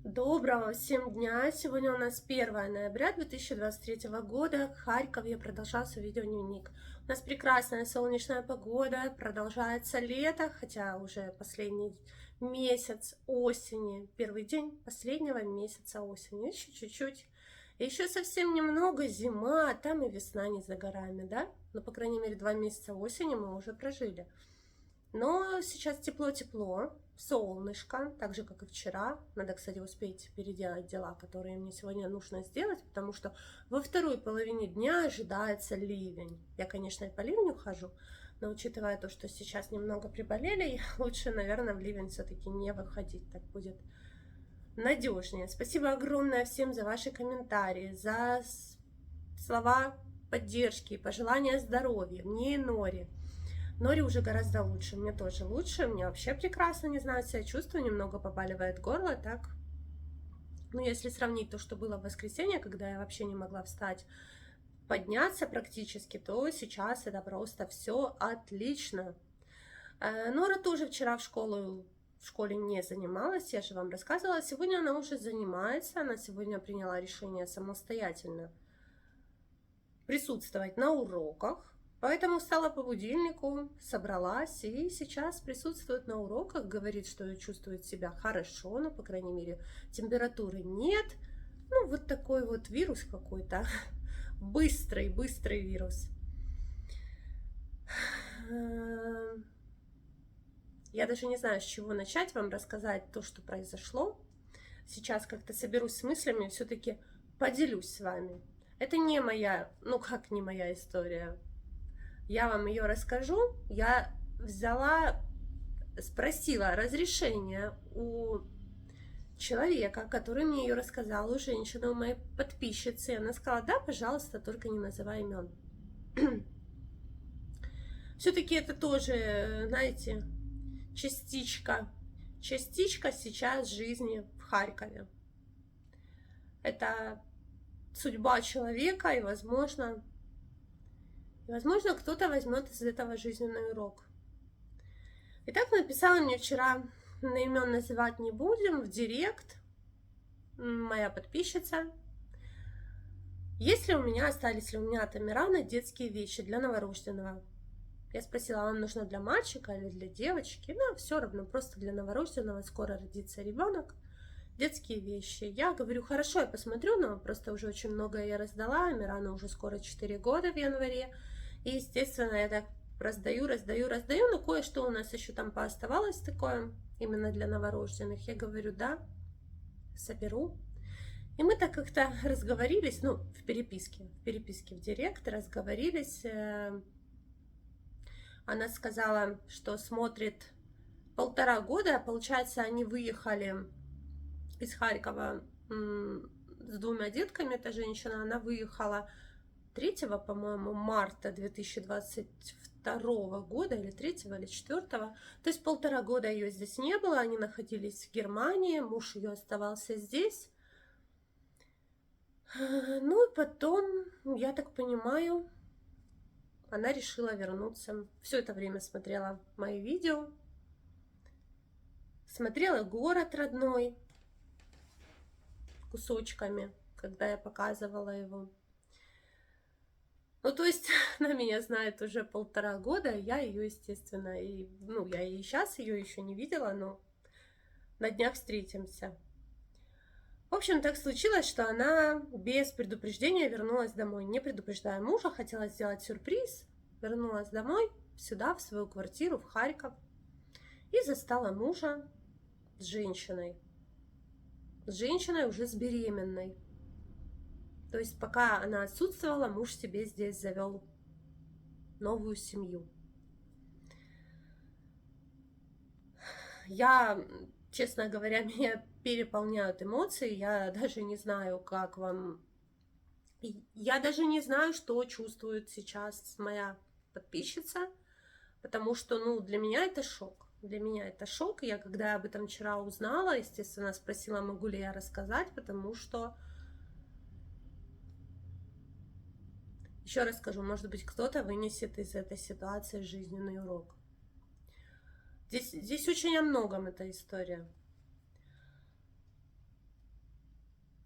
Доброго всем дня! Сегодня у нас 1 ноября 2023 года. Харьков. Я продолжаю свой видеодневник. У нас прекрасная солнечная погода, продолжается лето, хотя уже последний месяц осени, первый день последнего месяца осени, еще чуть-чуть. Еще совсем немного зима, а там и весна не за горами, да? Ну, по крайней мере, 2 месяца осени мы уже прожили. Но сейчас тепло-тепло, солнышко, так же, как и вчера. Надо, кстати, успеть переделать дела, которые мне сегодня нужно сделать, потому что во второй половине дня ожидается ливень. Я, конечно, и по ливню хожу, но учитывая то, что сейчас немного приболели, лучше, наверное, в ливень все-таки не выходить, так будет надежнее. Спасибо огромное всем за ваши комментарии, за слова поддержки, пожелания здоровья мне и Норе. Норе уже гораздо лучше, мне тоже лучше, мне вообще прекрасно, не знаю, себя чувствую, немного побаливает горло, так. Ну, если сравнить то, что было в воскресенье, когда я вообще не могла встать, подняться практически, то сейчас это просто все отлично. Нора тоже вчера в школе не занималась, я же вам рассказывала. Сегодня она уже занимается, она сегодня приняла решение самостоятельно присутствовать на уроках. Поэтому встала по будильнику, собралась и сейчас присутствует на уроках, говорит, что чувствует себя хорошо, ну, по крайней мере, температуры нет. Ну, вот такой вот вирус какой-то, быстрый вирус. Я даже не знаю, с чего начать вам рассказать то, что произошло. Сейчас как-то соберусь с мыслями, все-таки поделюсь с вами. Это не моя, ну как не моя история. Я вам ее расскажу. Я спросила разрешение у человека, который мне ее рассказал, у женщины, у моей подписчицы. Она сказала: да, пожалуйста, только не называй имен. Все-таки это тоже, знаете, частичка сейчас жизни в Харькове. Это судьба человека, и, возможно, кто-то возьмет из этого жизненный урок. Итак, написала мне вчера, имен называть не будем, в директ моя подписчица. Остались ли у меня от Амирана детские вещи для новорожденного? Я спросила, вам нужно для мальчика или для девочки? Ну, все равно, просто для новорожденного, скоро родится ребенок. Детские вещи. Я говорю, хорошо, я посмотрю, но просто уже очень многое я раздала. Амирану уже скоро 4 года в январе. И, естественно, я так раздаю, но кое-что у нас еще там пооставалось такое, именно для новорожденных. Я говорю, да, соберу. И мы так как-то разговорились, ну, в переписке в директ разговорились. Она сказала, что смотрит 1,5 года, получается, они выехали из Харькова с 2 детками, эта женщина, она выехала 3, по-моему, марта 2022 года, или 3, или 4. То есть 1,5 года ее здесь не было, они находились в Германии, муж ее оставался здесь. Ну и потом, я так понимаю, она решила вернуться. Все это время смотрела мои видео, смотрела город родной кусочками, когда я показывала его. Ну, то есть она меня знает уже 1,5 года, я ее, естественно, я и сейчас ее еще не видела, но на днях встретимся. В общем, так случилось, что она без предупреждения вернулась домой, не предупреждая мужа, хотела сделать сюрприз, вернулась домой, сюда, в свою квартиру, в Харьков, и застала мужа с женщиной уже с беременной. То есть пока она отсутствовала, муж себе здесь завел новую семью. Честно говоря, меня переполняют эмоции, я даже не знаю, как вам... Я даже не знаю, что чувствует сейчас моя подписчица, потому что, для меня это шок. Для меня это шок. Я, когда об этом вчера узнала, естественно, спросила, могу ли я рассказать, потому что... Еще раз скажу, может быть, кто-то вынесет из этой ситуации жизненный урок. Здесь очень о многом эта история.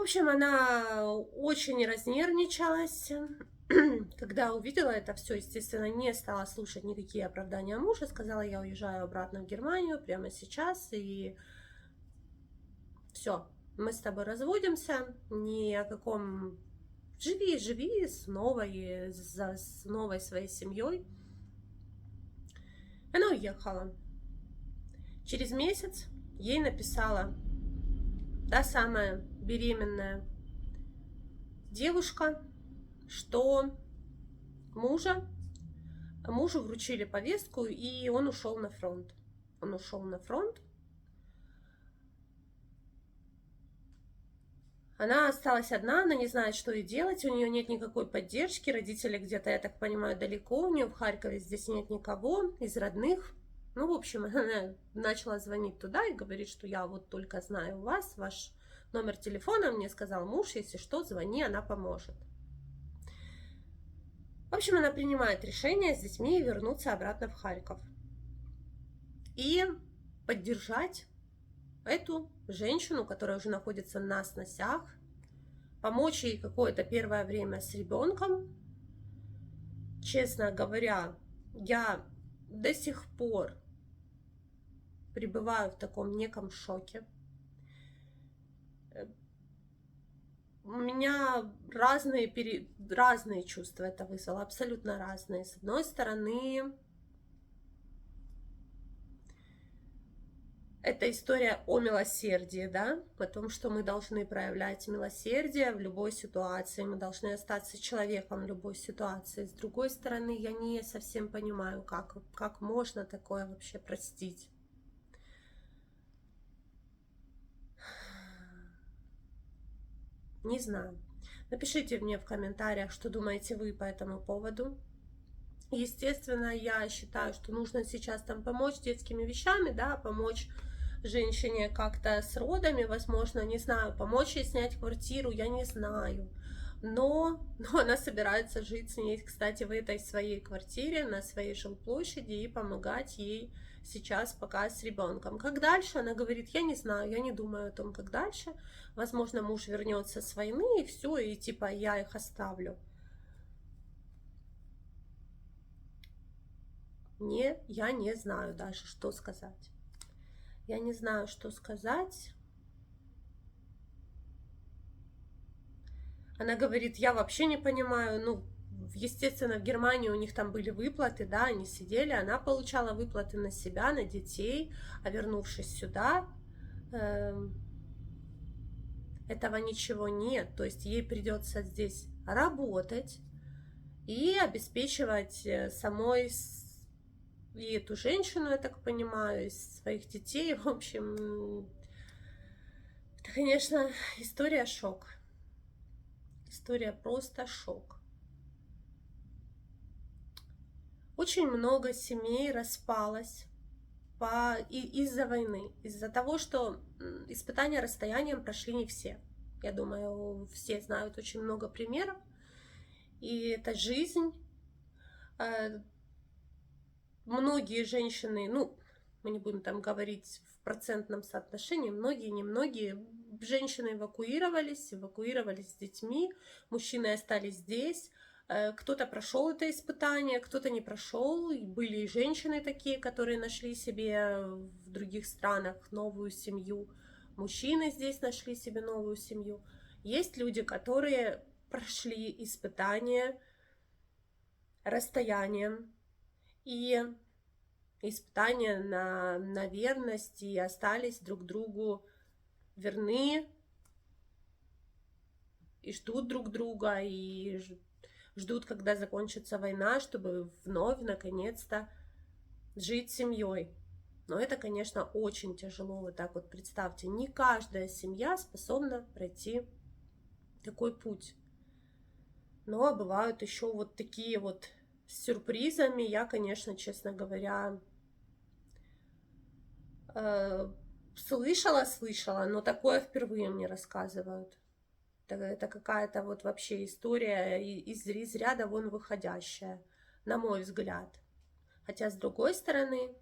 В общем, она очень разнервничалась. Когда увидела это все, естественно, не стала слушать никакие оправдания мужа. Сказала, я уезжаю обратно в Германию прямо сейчас, и все, мы с тобой разводимся. Ни о каком... Живи с новой своей семьей. Она уехала. Через месяц ей написала та самая беременная девушка, что мужу вручили повестку, и он ушел на фронт. Он ушел на фронт. Она осталась одна, она не знает, что ей делать, у нее нет никакой поддержки, родители где-то, я так понимаю, далеко, у нее в Харькове здесь нет никого из родных. Ну, в общем, она начала звонить туда и говорит, что я вот только знаю вас, ваш номер телефона, мне сказал муж, если что, звони, она поможет. В общем, она принимает решение с детьми вернуться обратно в Харьков и поддержать эту женщину, которая уже находится на сносях, помочь ей какое-то первое время с ребенком. Честно говоря, я до сих пор пребываю в таком неком шоке. У меня разные чувства это вызвало, абсолютно разные. С одной стороны, это история о милосердии, да, о том, что мы должны проявлять милосердие в любой ситуации, мы должны остаться человеком в любой ситуации. С другой стороны, я не совсем понимаю, как можно такое вообще простить. Не знаю. Напишите мне в комментариях, что думаете вы по этому поводу. Естественно, я считаю, что нужно сейчас там помочь детскими вещами, да, помочь женщине как-то с родами, возможно, не знаю, помочь ей снять квартиру, я не знаю. Но она собирается жить с ней, кстати, в этой своей квартире, на своей жилплощади, и помогать ей сейчас пока с ребенком. Как дальше? Она говорит, я не знаю, я не думаю о том, как дальше. Возможно, муж вернется с войны, и все, и типа я их оставлю. Я не знаю даже, что сказать. Я не знаю, что сказать. Она говорит, я вообще не понимаю, ну, естественно, в Германии у них там были выплаты, да, они сидели, она получала выплаты на себя, на детей, а вернувшись сюда, этого ничего нет, то есть ей придется здесь работать и обеспечивать самой и эту женщину, я так понимаю, из своих детей, в общем, это, конечно, история шок. История просто шок. Очень много семей распалось из-за войны, из-за того, что испытания расстоянием прошли не все. Я думаю, все знают очень много примеров. И это жизнь. Многие женщины, ну, мы не будем там говорить в процентном соотношении, многие, немногие женщины эвакуировались с детьми, мужчины остались здесь. Кто-то прошел это испытание, кто-то не прошел. Были и женщины такие, которые нашли себе в других странах новую семью. Мужчины здесь нашли себе новую семью. Есть люди, которые прошли испытание расстоянием и испытания на верность и остались друг другу верны и ждут друг друга, и ждут, когда закончится война, чтобы вновь, наконец-то, жить семьей. Но это, конечно, очень тяжело. Вот так вот представьте, не каждая семья способна пройти такой путь. Но бывают еще вот такие вот с сюрпризами. Я, конечно, честно говоря, слышала, но такое впервые мне рассказывают. Это какая-то вот вообще история из ряда вон выходящая, на мой взгляд. Хотя, с другой стороны,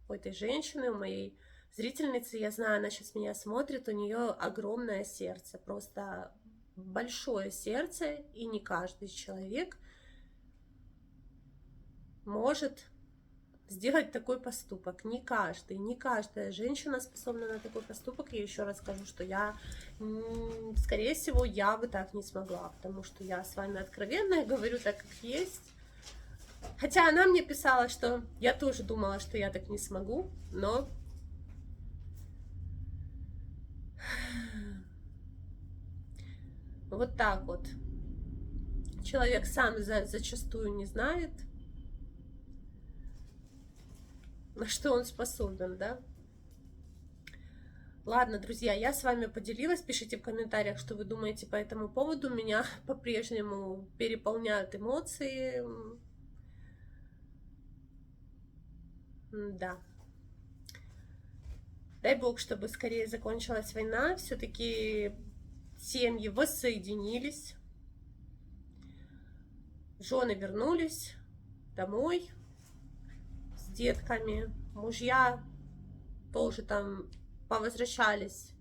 у этой женщины, у моей зрительницы, я знаю, она сейчас меня смотрит, у нее огромное сердце, просто большое сердце, и не каждый человек может сделать такой поступок. Не каждый, не каждая женщина способна на такой поступок. Я еще раз скажу, что я, скорее всего, я бы так не смогла, потому что я с вами откровенно и говорю так, как есть. Хотя она мне писала, что я тоже думала, что я так не смогу, но вот так вот. Человек сам зачастую не знает, на что он способен, да? Ладно, друзья, я с вами поделилась. Пишите в комментариях, что вы думаете по этому поводу. Меня по-прежнему переполняют эмоции. Да. Дай бог, чтобы скорее закончилась война. Все-таки семьи воссоединились. Жены вернулись домой с детками. Мужья тоже там повозвращались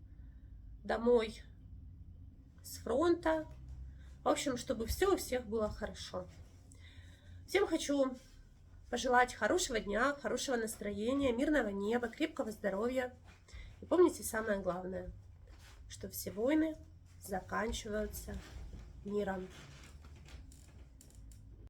домой с фронта. В общем, чтобы все у всех было хорошо. Всем хочу пожелать хорошего дня, хорошего настроения, мирного неба, крепкого здоровья. И помните самое главное, что все войны заканчиваются миром.